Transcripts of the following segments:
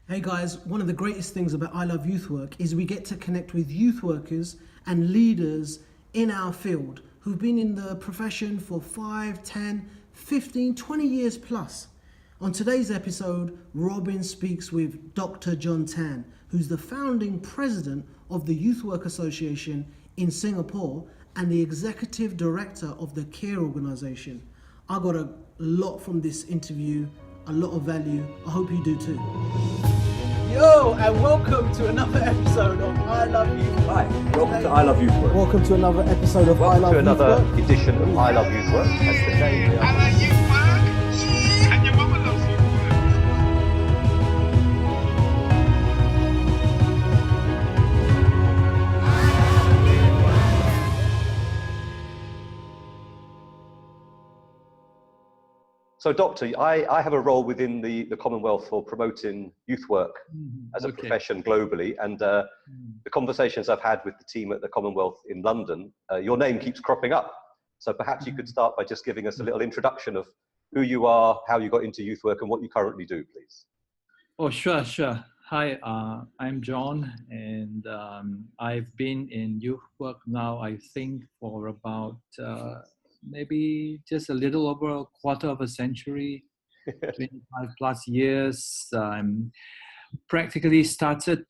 Hey guys, one of the greatest things about I Love Youth Work is we get to connect with youth workers and leaders in our field who've been in the profession for 5, 10, 15, 20 years plus. On today's episode, Robin speaks with Dr. John Tan, who's the founding president of the Youth Work Association in Singapore and the executive director of the CARE organization. I got a lot from this interview, a lot of value. I hope you do too. Yo, and welcome to another episode of I Love Youth Work. Hi, welcome to I Love Youth Work. Welcome to another episode of I Love Youth Work. Welcome to another edition of I Love Youth Work. That's the name. I like youth work, and your mama loves youth work. So, Doctor, I have a role within the Commonwealth for promoting youth work as a profession globally. And the conversations I've had with the team at the Commonwealth in London, your name keeps cropping up. So perhaps you could start by just giving us a little introduction of who you are, how you got into youth work, and what you currently do, please. Oh, sure. Hi, I'm John, and I've been in youth work now, I think, for about maybe just a little over a quarter of a century, 25 plus years. Practically started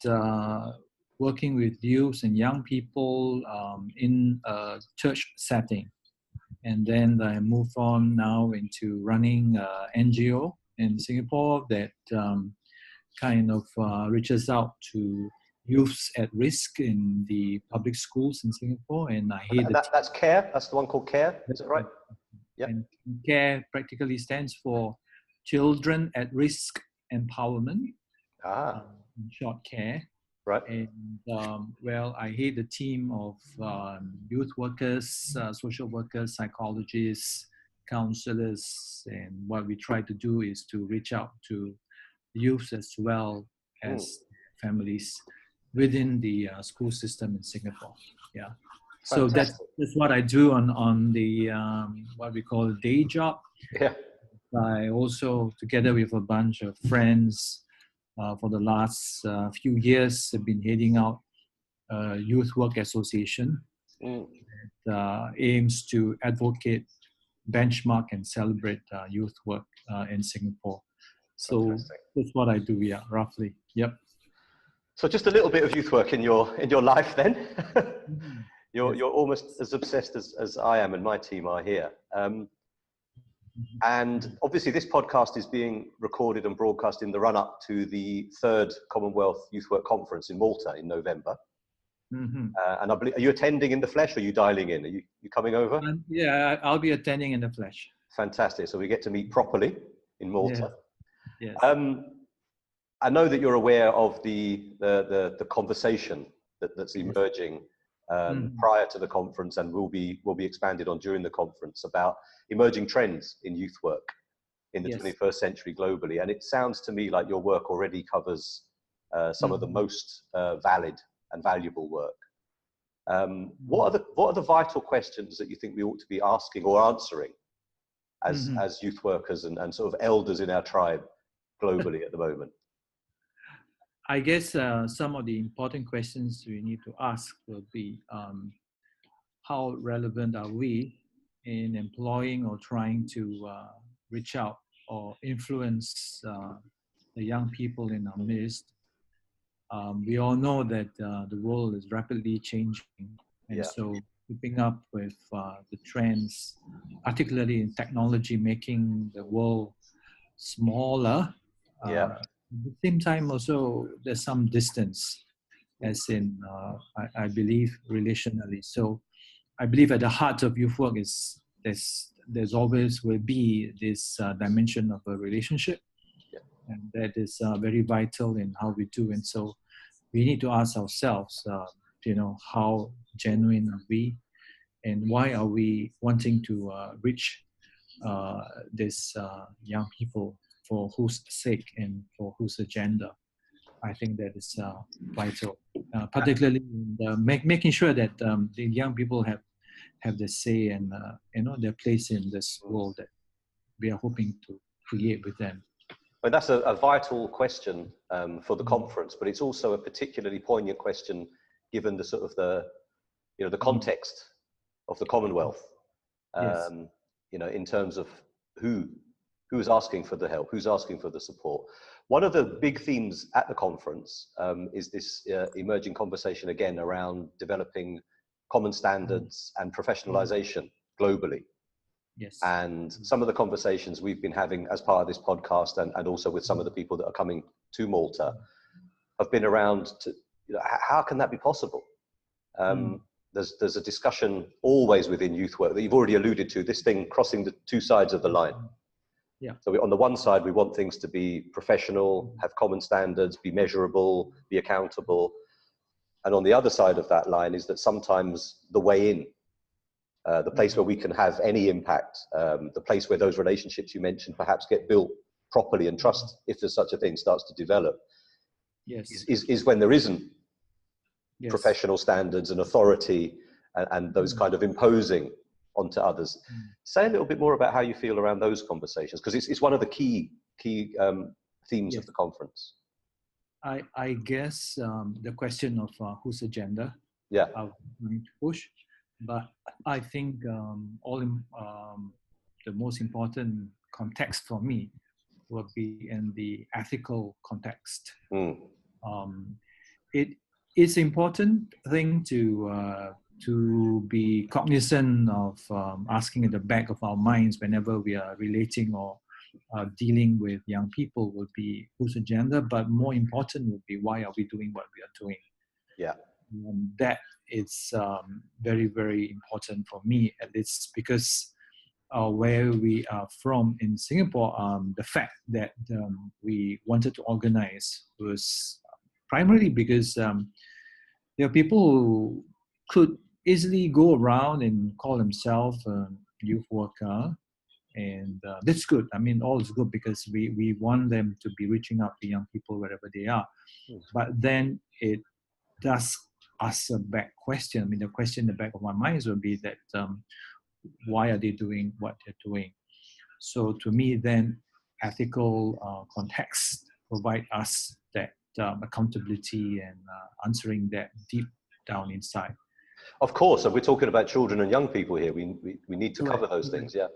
working with youth and young people in a church setting. And then I moved on now into running an NGO in Singapore that kind of reaches out to youths at risk in the public schools in Singapore. And I hear that's CARE. That's the one called CARE. Is that right? Yeah. And CARE practically stands for Children at Risk Empowerment. In short, CARE. Right. And well, I head the team of youth workers, social workers, psychologists, counselors, and what we try to do is to reach out to youth as well as families within the school system in Singapore. Yeah. So that's what I do on the what we call a day job. Yeah. I also, together with a bunch of friends, for the last few years, have been heading out Youth Work Association that aims to advocate, benchmark, and celebrate youth work in Singapore. So that's what I do. Yeah, roughly. Yep. So just a little bit of youth work in your life then. You're almost as obsessed as I am and my team are here. And obviously this podcast is being recorded and broadcast in the run-up to the 3rd Commonwealth Youth Work Conference in Malta in November. And I believe, are you attending in the flesh or are you dialing in? Are you coming over? Yeah, I'll be attending in the flesh. Fantastic. So we get to meet properly in Malta. Yes. I know that you're aware of the conversation that's emerging prior to the conference and will be expanded on during the conference about emerging trends in youth work in the 21st century globally. And it sounds to me like your work already covers some of the most valid and valuable work. What are the vital questions that you think we ought to be asking or answering as youth workers and sort of elders in our tribe globally at the moment? I guess some of the important questions we need to ask will be how relevant are we in employing or trying to reach out or influence the young people in our midst. We all know that the world is rapidly changing, and so keeping up with the trends, particularly in technology, making the world smaller. At the same time, also there's some distance, as in I believe relationally. So I believe at the heart of youth work is there's always will be this dimension of a relationship, and that is very vital in how we do. And so we need to ask ourselves, how genuine are we, and why are we wanting to reach these young people, for whose sake and for whose agenda. I think that is vital, particularly in making sure that the young people have their say and their place in this world that we are hoping to create with them. Well, that's a vital question for the conference, but it's also a particularly poignant question given the sort of the context of the Commonwealth. Yes. In terms of who is asking for the help, who's asking for the support. One of the big themes at the conference is this emerging conversation again around developing common standards and professionalisation globally. Yes. And some of the conversations we've been having as part of this podcast and also with some of the people that are coming to Malta have been around how can that be possible? There's a discussion always within youth work that you've already alluded to, this thing crossing the two sides of the line. Yeah. So on the one side, we want things to be professional, have common standards, be measurable, be accountable. And on the other side of that line is that sometimes the way in, the place where we can have any impact, the place where those relationships you mentioned perhaps get built properly and trust, if there's such a thing, starts to develop, Yes. is when there isn't Yes. professional standards and authority and those kind of imposing onto others. Say a little bit more about how you feel around those conversations, because it's one of the key themes of the conference. I guess the question of whose agenda are we going to push, but I think the most important context for me will be in the ethical context. It's important thing to be cognizant of asking at the back of our minds whenever we are relating or dealing with young people would be whose agenda, but more important would be why are we doing what we are doing. Yeah. That is very, very important for me, at least because where we are from in Singapore, the fact that we wanted to organize was primarily because there are people who could easily go around and call themselves a youth worker, and that's good. I mean, all is good because we want them to be reaching out to young people wherever they are. But then it does ask a back question. I mean, the question in the back of my mind would be that why are they doing what they're doing? So to me, then ethical context provide us that accountability and answering that deep down inside. Of course, and we're talking about children and young people here. We need to cover those things, yeah.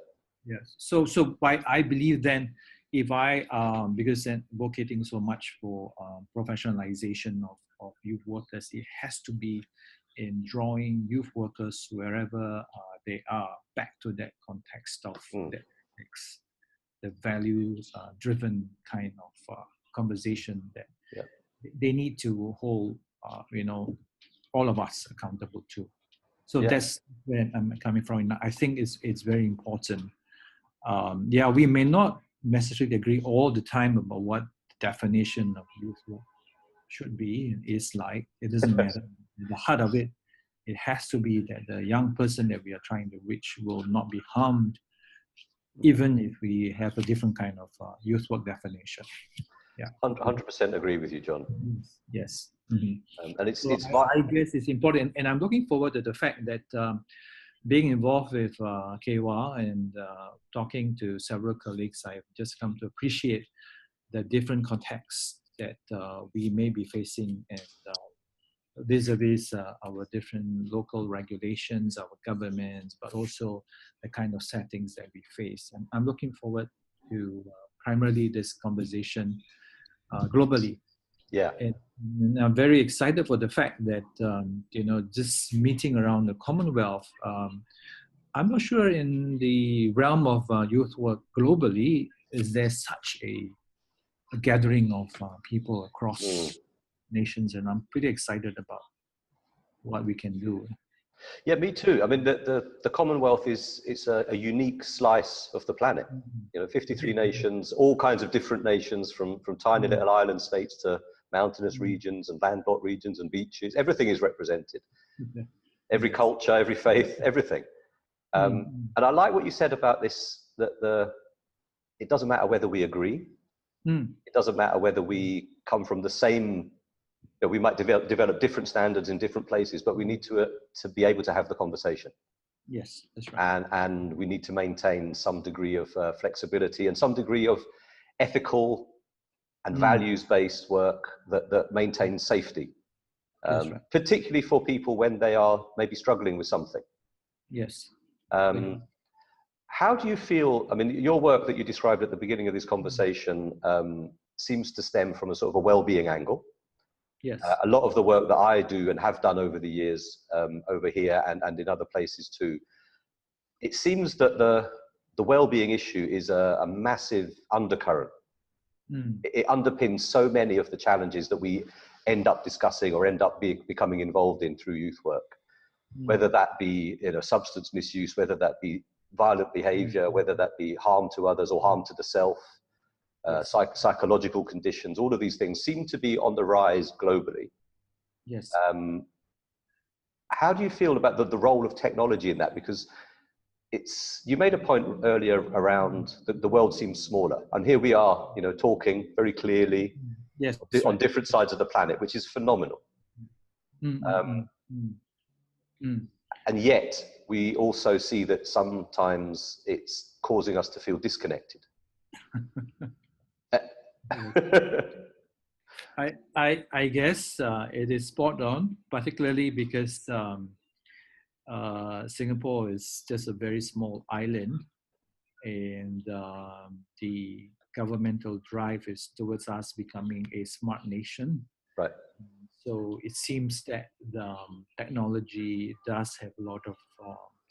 Yes. So I believe then, if I because then advocating so much for professionalization of youth workers, it has to be in drawing youth workers wherever they are back to that context of that ethics, the values driven kind of conversation that they need to hold all of us accountable to. So that's where I'm coming from. I think it's very important. We may not necessarily agree all the time about what the definition of youth work should be and is like. It doesn't matter. The heart of it, it has to be that the young person that we are trying to reach will not be harmed, even if we have a different kind of youth work definition. Yeah, 100% agree with you, John. Yes. Mm-hmm. And it's I guess it's important, and I'm looking forward to the fact that being involved with KWA and talking to several colleagues, I've just come to appreciate the different contexts that we may be facing, and vis-a-vis our different local regulations, our governments, but also the kind of settings that we face. And I'm looking forward to primarily this conversation globally. Yeah. And I'm very excited for the fact that, this meeting around the Commonwealth, I'm not sure in the realm of youth work globally, is there such a gathering of people across nations, and I'm pretty excited about what we can do. Yeah, me too. I mean, the Commonwealth it's a unique slice of the planet. 53 nations, all kinds of different nations, from tiny little island states to mountainous regions and landlocked regions and beaches. Everything is represented. Every culture, every faith, everything. And I like what you said about this, that it doesn't matter whether we agree. It doesn't matter whether we come from the same, we might develop different standards in different places, but we need to be able to have the conversation. Yes, that's right. And we need to maintain some degree of flexibility and some degree of ethical and values-based work that maintains safety, That's right. particularly for people when they are maybe struggling with something. Yes. How do you feel, I mean, your work that you described at the beginning of this conversation seems to stem from a sort of a well-being angle. Yes. A lot of the work that I do and have done over the years over here and in other places too, it seems that the well-being issue is a massive undercurrent. It underpins so many of the challenges that we end up discussing or end up becoming involved in through youth work, whether that be substance misuse, whether that be violent behavior, whether that be harm to others or harm to the self, psychological conditions. All of these things seem to be on the rise globally. Yes. How do you feel about the role of technology in that? Because you made a point earlier around the world seems smaller, and here we are, talking very clearly on different sides of the planet, which is phenomenal. And yet we also see that sometimes it's causing us to feel disconnected. I guess it is spot on, particularly because Singapore is just a very small island, and the governmental drive is towards us becoming a smart nation. Right. So it seems that the technology does have a lot of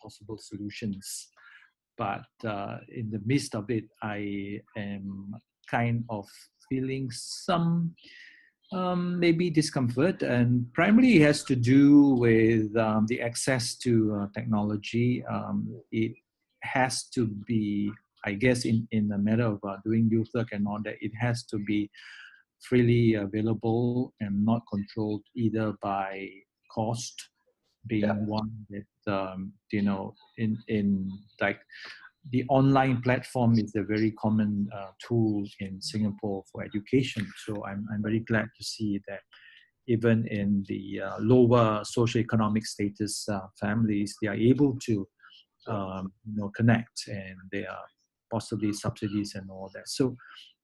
possible solutions, but in the midst of it, I am kind of feeling some maybe discomfort, and primarily it has to do with the access to technology. It has to be, I guess, in the matter of doing youth work and all that, it has to be freely available and not controlled either by cost, being one that in like the online platform is a very common tool in Singapore for education. So I'm very glad to see that even in the lower socioeconomic status families, they are able to connect, and there are possibly subsidies and all that. So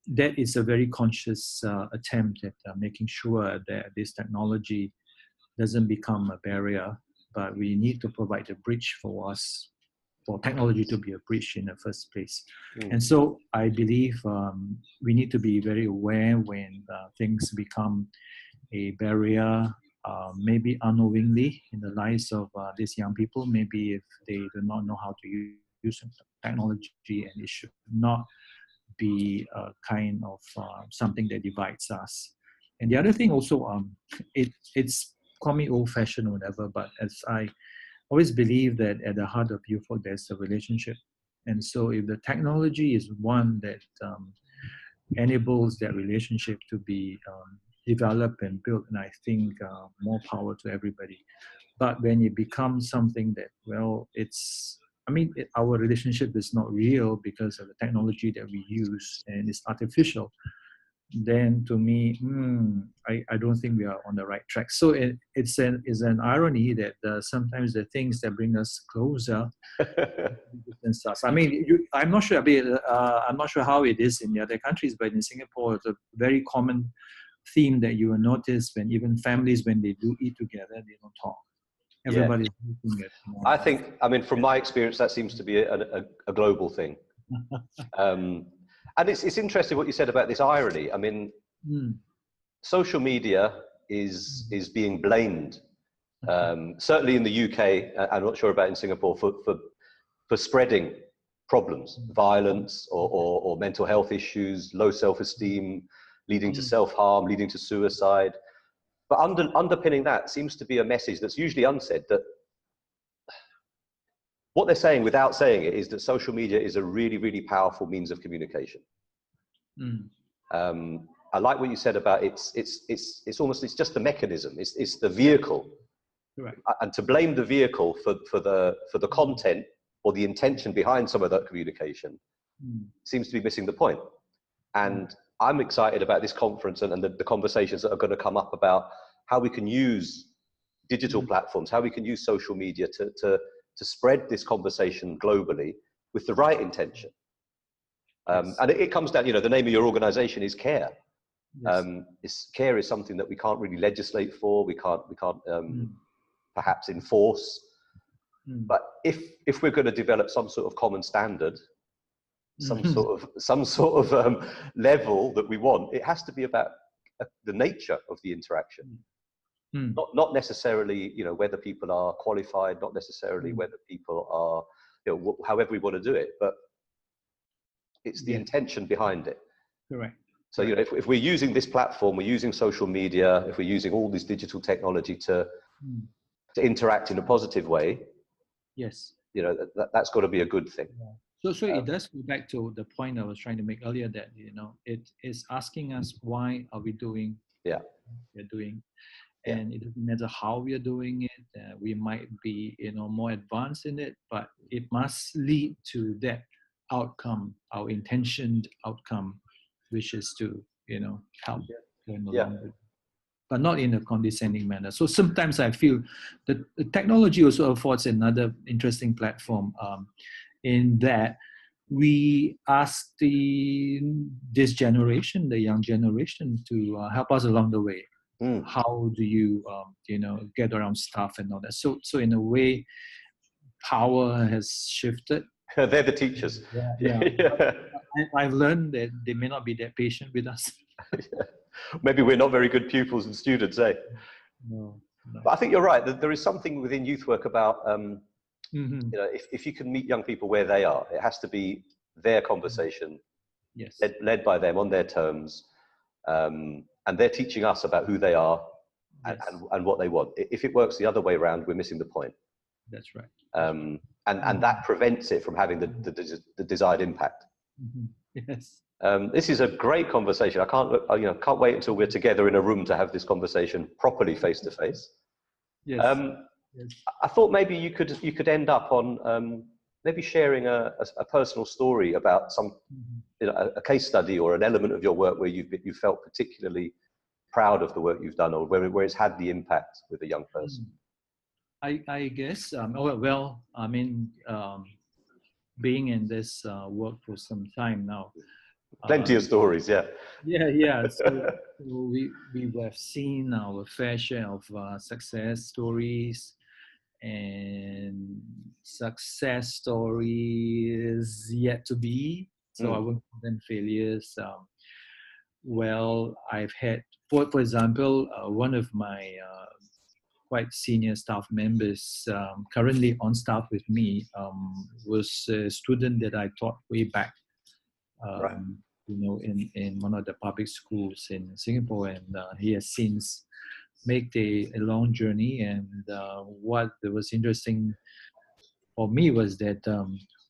that is a very conscious attempt at making sure that this technology doesn't become a barrier, but we need to provide a bridge for us, for technology to be a bridge in the first place. And so I believe we need to be very aware when things become a barrier, maybe unknowingly in the lives of these young people, maybe if they do not know how to use technology, and it should not be a kind of something that divides us. And the other thing also, it's call me old-fashioned or whatever, but as I always believe that at the heart of youth work, there's a relationship. And so if the technology is one that enables that relationship to be developed and built, and I think more power to everybody. But when it becomes something that, well, our relationship is not real because of the technology that we use and it's artificial, then to me, I don't think we are on the right track. So it's an irony that sometimes the things that bring us closer distance us. I mean, I'm not sure. I'm not sure how it is in the other countries, but in Singapore, it's a very common theme that you will notice when even families, when they do eat together, they don't talk. Everybody's looking at. I think, from my experience, that seems to be a global thing. And it's interesting what you said about this irony. I mean, social media is being blamed, certainly in the UK, I'm not sure about in Singapore, for spreading problems, violence or mental health issues, low self-esteem, leading to self-harm, leading to suicide. But underpinning that seems to be a message that's usually unsaid, that what they're saying without saying it is that social media is a really, really powerful means of communication. I like what you said about it's just the mechanism, it's the vehicle. Right. And to blame the vehicle for the content or the intention behind some of that communication seems to be missing the point. And I'm excited about this conference and the conversations that are going to come up about how we can use digital platforms, how we can use social media to spread this conversation globally with the right intention. And it comes down, the name of your organization is CARE. Yes. Care is something that we can't really legislate for. We can't perhaps enforce. But if we're going to develop some sort of common standard, some sort of level that we want, it has to be about the nature of the interaction. Not necessarily, you know, whether people are qualified, not necessarily whether people are, you know, however we want to do it, but it's the intention behind it. Correct. So, you know, if we're using this platform, we're using social media, if we're using all this digital technology to interact in a positive way, Yes. you know, that's got to be a good thing. So it does go back to the point I was trying to make earlier, that, you know, it is asking us, why are we doing what we're doing? And it doesn't matter how we are doing it. We might be, you know, more advanced in it, but it must lead to that outcome, our intentioned outcome, which is to, you know, help going along with, but not in a condescending manner. So sometimes I feel that the technology also affords another interesting platform, in that we ask this generation, the young generation, to help us along the way. How do you, you know, get around stuff and all that? So in a way, power has shifted. They're the teachers. I've learned that they may not be that patient with us. Maybe we're not very good pupils and students, eh? No. But I think you're right. That there is something within youth work about, you know, if you can meet young people where they are, it has to be their conversation, led by them on their terms, and they're teaching us about who they are and what they want. If it works the other way around, we're missing the point. That's right. And that prevents it from having the desired impact. Yes. This is a great conversation. I can't wait until we're together in a room to have this conversation properly face to face. Yes. I thought maybe you could end up on maybe sharing a personal story about some, you know, a case study or an element of your work where you felt particularly proud of the work you've done, or where it's had the impact with a young person. I guess, well, I mean, being in this work for some time now. Plenty of stories, yeah. So we have seen our fair share of success stories, and success stories yet to be. So I won't call them failures. Well, I've had, for example, one of my quite senior staff members currently on staff with me was a student that I taught way back, you know, in one of the public schools in Singapore, and he has since made a long journey. And what was interesting for me was that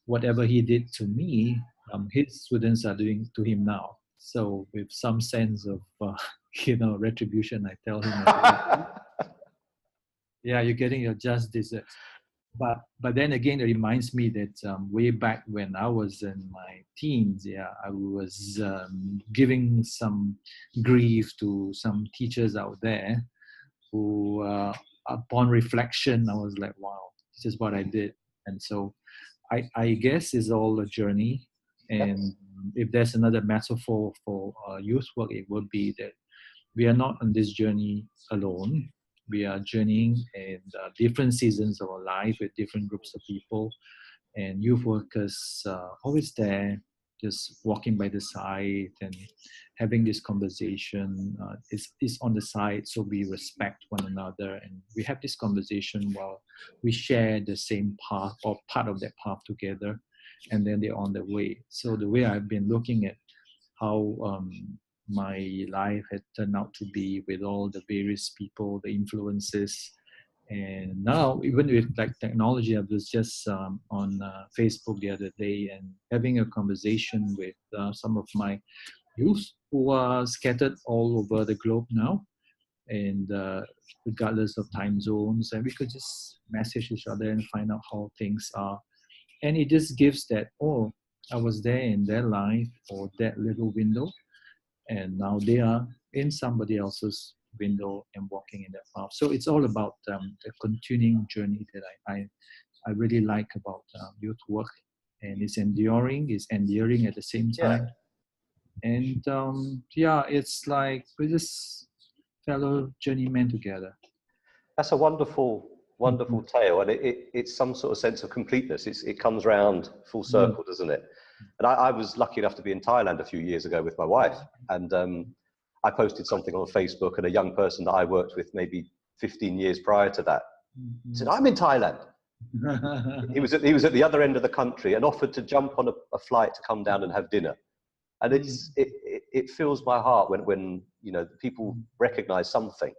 whatever he did to me, his students are doing to him now. So with some sense of you know, retribution, I tell him, yeah, you're getting your just desserts. But then again, it reminds me that way back when I was in my teens, I was giving some grief to some teachers out there who, upon reflection, I was like, wow, this is what I did. And so I guess it's all a journey. And if there's another metaphor for youth work, it would be that we are not on this journey alone. We are journeying in different seasons of our life with different groups of people, and youth workers always there, just walking by the side and having this conversation. Is on the side, so we respect one another, and we have this conversation while we share the same path or part of that path together, and then they're on their way. So the way I've been looking at how my life had turned out to be with all the various people, the influences. And now, even with like technology, I was just on Facebook the other day and having a conversation with some of my youth who are scattered all over the globe now, and regardless of time zones, and we could just message each other and find out how things are. And it just gives that, oh, I was there in their life or that little window, and now they are in somebody else's window and walking in that path. So it's all about the continuing journey that I really like about youth work, and it's enduring at the same time. And yeah, it's like we're just fellow journeymen together. That's a wonderful, wonderful tale, and it's some sort of sense of completeness. It comes round full circle, doesn't it? And I was lucky enough to be in Thailand a few years ago with my wife, and I posted something on Facebook, and a young person that I worked with maybe 15 years prior to that said, "I'm in Thailand." He was at the other end of the country and offered to jump on a flight to come down and have dinner. And it fills my heart when you know people recognise something.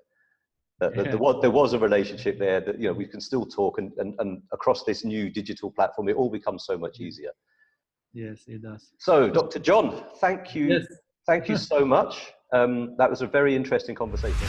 That there was a relationship there, that you know we can still talk, and across this new digital platform, it all becomes so much easier. Yes, it does. So, Dr. John, thank you, Yes. thank you so much. That was a very interesting conversation.